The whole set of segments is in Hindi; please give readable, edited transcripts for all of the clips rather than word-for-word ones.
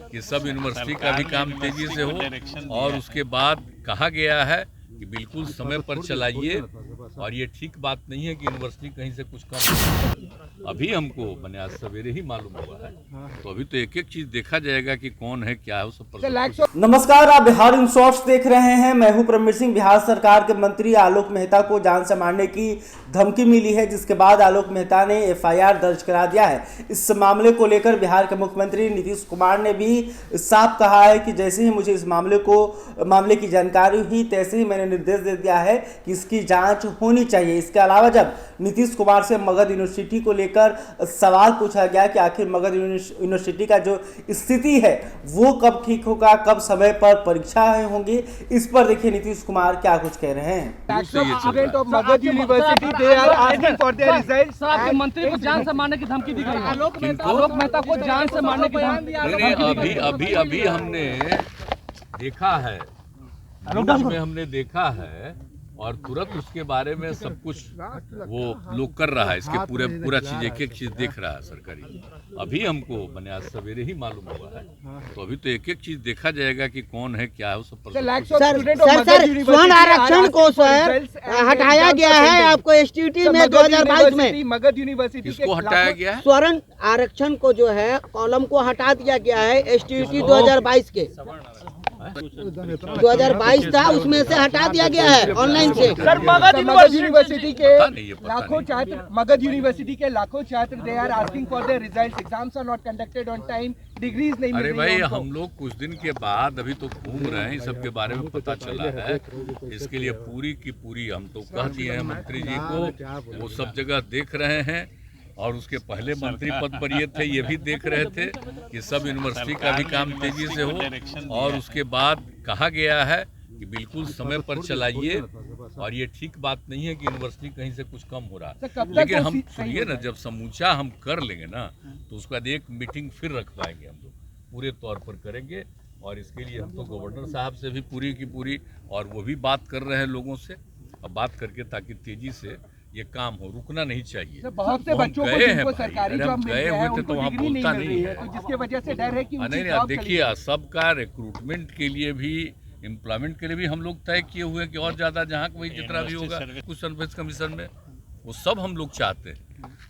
कि सब यूनिवर्सिटी का भी काम तेजी से हो, और उसके बाद कहा गया है कि बिल्कुल समय पर चलाइए। और ये ठीक बात नहीं है कि यूनिवर्सिटी कहीं से कुछ कम। अभी हमको मैंने आज सवेरे ही मालूम हुआ है, तो अभी तो एक एक चीज देखा जाएगा कि कौन है क्या है वो सब पर। नमस्कार, आप बिहार इन शॉर्ट्स देख रहे हैं। मैं हूं परमवीर सिंह। बिहार सरकार के मंत्री आलोक मेहता को जान से मारने की धमकी मिली है, जिसके बाद आलोक मेहता ने एफआईआर दर्ज करा दिया है। इस मामले को लेकर बिहार के मुख्यमंत्री नीतीश कुमार ने भी साफ कहा है कि जैसे ही मुझे इस मामले की जानकारी हुई, तैसे ही मैंने निर्देश दे दिया है कि इसकी जांच होनी चाहिए। इसके अलावा जब नीतीश कुमार से मगध यूनिवर्सिटी को लेकर सवाल पूछा गया कि आखिर मगध यूनिवर्सिटी का जो स्थिति है वो कब ठीक होगा, कब समय पर परीक्षाएं होंगी, इस पर देखिए नीतीश कुमार क्या कुछ कह रहे हैं। मंत्री को जान से मारने की धमकी दी गई है। आलोक मेहता को जान से मारने की धमकी। अभी हमने देखा है, न्यूज़ में हमने देखा है, और तुरंत उसके बारे में सब कुछ वो लोग कर रहा है। इसके पूरा चीज एक एक चीज देख रहा है सरकारी। अभी हमको मैंने आज सवेरे ही मालूम हुआ है, तो अभी तो एक एक चीज देखा जाएगा कि कौन है क्या है वो सब पर। सर स्वर्ण आरक्षण को सर हटाया गया है आपको एसटीटी में 2022 में। मगध यूनिवर्सिटी किसको हटाया गया है? स्वर्ण आरक्षण को जो है कॉलम को हटा दिया गया है एसटीटी 2022 के 2022 था, उसमें से हटा दिया गया है ऑनलाइन से। सर मगध यूनिवर्सिटी के लाखों छात्र they are asking for their results, exams are not conducted on time, degrees नहीं मिल रही। अरे भाई, हम लोग कुछ दिन के बाद अभी तो घूम रहे हैं, सब के बारे में पता चला है। इसके लिए पूरी की पूरी हम तो कह दिए हैं मंत्री जी को, वो सब जगह देख रहे हैं। और उसके पहले मंत्री पद पर ये थे, ये भी देख रहे थे कि सब यूनिवर्सिटी का भी काम तेजी से हो। और उसके बाद कहा गया है कि बिल्कुल समय पर चलाइए। और ये ठीक बात नहीं है कि यूनिवर्सिटी कहीं से कुछ कम हो रहा है। लेकिन हम सुनिए ना, जब समूचा हम कर लेंगे ना, तो उसके बाद एक मीटिंग फिर रखवाएंगे, हम लोग पूरे तौर पर करेंगे। और इसके लिए हम तो गवर्नर साहब से भी पूरी की पूरी, और वो भी बात कर रहे हैं लोगों से, अब बात करके, ताकि तेजी से ये काम हो, रुकना नहीं चाहिए। बहुत से बच्चों को जिनको सरकारी जॉब मिल गया है, उनको डिग्री नहीं मिल रही है, तो जिसके वजह से डर है कि नहीं, देखिए सबका रिक्रूटमेंट के लिए भी, एम्प्लॉयमेंट के लिए भी हम लोग तय किए हुए हैं कि और ज्यादा जहाँ वही जितना भी होगा कुछ सर्विस कमीशन में, वो सब हम लोग चाहते हैं।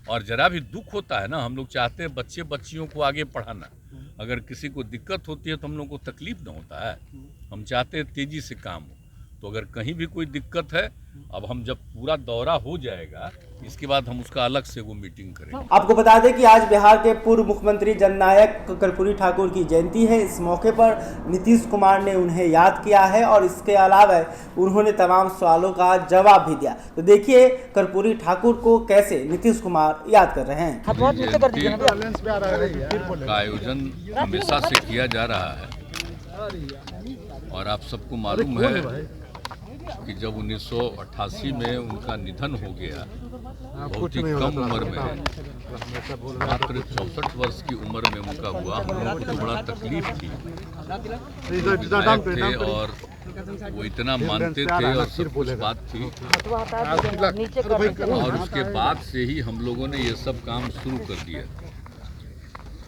और जरा भी दुख होता है ना, हम लोग चाहते हैं बच्चे बच्चियों को आगे पढ़ाना। अगर किसी को दिक्कत होती है तो हम लोग को तकलीफ ना होता है, हम चाहते हैं तेजी से काम हो। तो अगर कहीं भी कोई दिक्कत है, अब हम जब पूरा दौरा हो जाएगा, इसके बाद हम उसका अलग से वो मीटिंग करेंगे। आपको बता दें कि आज बिहार के पूर्व मुख्यमंत्री जननायक कर्पूरी ठाकुर की जयंती है। इस मौके पर नीतीश कुमार ने उन्हें याद किया है, और इसके अलावा उन्होंने तमाम सवालों का जवाब भी दिया। तो देखिए कर्पूरी ठाकुर को कैसे नीतीश कुमार याद कर रहे हैं। का आयोजन हमेशा से किया जा रहा है, और आप सबको मालूम है कि जब 1988 में उनका निधन हो गया, बहुत ही कम उम्र में, मात्र 64 वर्ष की उम्र में उनका हुआ। हम लोगों को तो बड़ा तकलीफ थी, थे और वो इतना मानते थे और सब कुछ बात थी। और उसके बाद से ही हम लोगों ने ये सब काम शुरू कर दिया।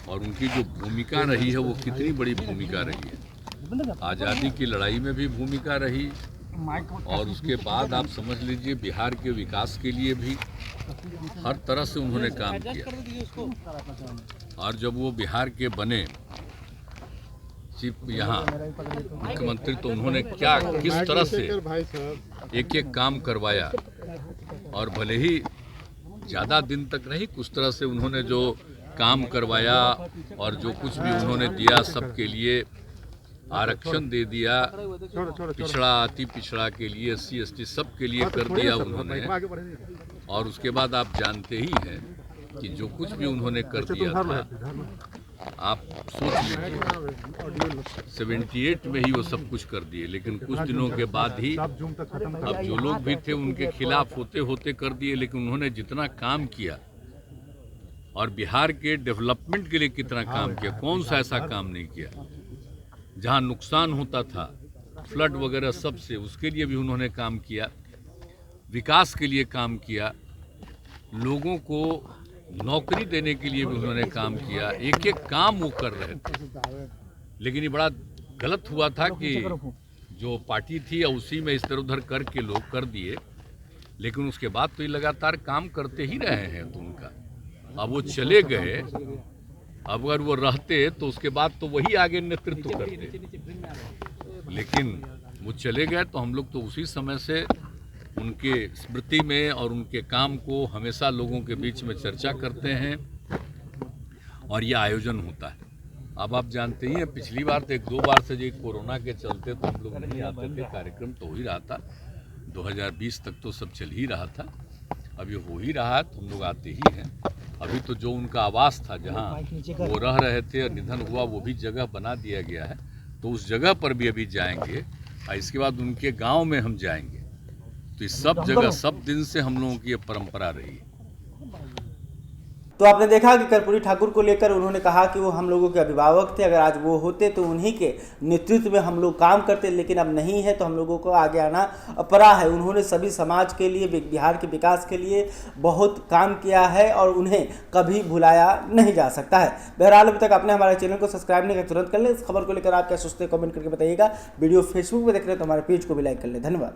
और उनकी जो भूमिका रही है वो कितनी बड़ी भूमिका रही है। आज़ादी की लड़ाई में भी भूमिका रही, और उसके बाद आप समझ लीजिए बिहार के विकास के लिए भी हर तरह से उन्होंने काम किया। और जब वो बिहार के बने चीफ यहाँ मुख्यमंत्री, तो उन्होंने क्या किस तरह से एक एक काम करवाया। और भले ही ज़्यादा दिन तक नहीं, कुछ तरह से उन्होंने जो काम करवाया और जो कुछ भी उन्होंने दिया, सबके लिए आरक्षण दे दिया, पिछड़ा अति पिछड़ा के लिए, SC ST सब के लिए कर दिया उन्होंने। और उसके बाद आप जानते ही हैं कि जो कुछ भी उन्होंने कर दिया था, आप सोच लीजिए 78 में ही वो सब कुछ कर दिए। लेकिन कुछ दिनों के बाद ही अब जो लोग भी थे उनके खिलाफ होते होते कर दिए। लेकिन उन्होंने जितना काम किया और बिहार के डेवलपमेंट के लिए कितना काम किया, कौन सा ऐसा काम नहीं किया। जहां नुकसान होता था फ्लड वगैरह सब से, उसके लिए भी उन्होंने काम किया, विकास के लिए काम किया, लोगों को नौकरी देने के लिए भी उन्होंने काम किया। एक एक काम वो कर रहे थे। लेकिन ये बड़ा गलत हुआ था कि जो पार्टी थी उसी में इधर उधर करके लोग कर दिए, लेकिन उसके बाद तो ये लगातार काम करते ही रहे हैं। तो उनका अब वो चले गए, अब अगर वो रहते तो उसके बाद तो वही आगे नेतृत्व करते, लेकिन वो चले गए तो हम लोग तो उसी समय से उनके स्मृति में और उनके काम को हमेशा लोगों के बीच में चर्चा करते हैं और ये आयोजन होता है। अब आप जानते ही हैं, पिछली बार तो 1-2 बार से जो कोरोना के चलते तो हम लोग नहीं आते थे, कार्यक्रम तो हो ही रहा था, 2020 तक तो सब चल ही रहा था, अब ये हो ही रहा है तो हम लोग आते ही हैं। अभी तो जो उनका आवास था जहाँ वो रह रहे थे और निधन हुआ, वो भी जगह बना दिया गया है, तो उस जगह पर भी अभी जाएंगे और इसके बाद उनके गांव में हम जाएंगे। तो इस सब जगह सब दिन से हम लोगों की ये परंपरा रही है। तो आपने देखा कि कर्पूरी ठाकुर को लेकर उन्होंने कहा कि वो हम लोगों के अभिभावक थे, अगर आज वो होते तो उन्हीं के नेतृत्व में हम लोग काम करते, लेकिन अब नहीं है तो हम लोगों को आगे आना पड़ा है। उन्होंने सभी समाज के लिए, बिहार के विकास के लिए बहुत काम किया है और उन्हें कभी भुलाया नहीं जा सकता है। बहरहाल अभी तक आपने हमारे चैनल को सब्सक्राइब नहीं किया, तुरंत कर लें। इस खबर को लेकर आप क्या सोचते हैं कमेंट करके बताइएगा। वीडियो फेसबुक पर देख रहे हैं तो हमारे पेज को भी लाइक कर लें। धन्यवाद।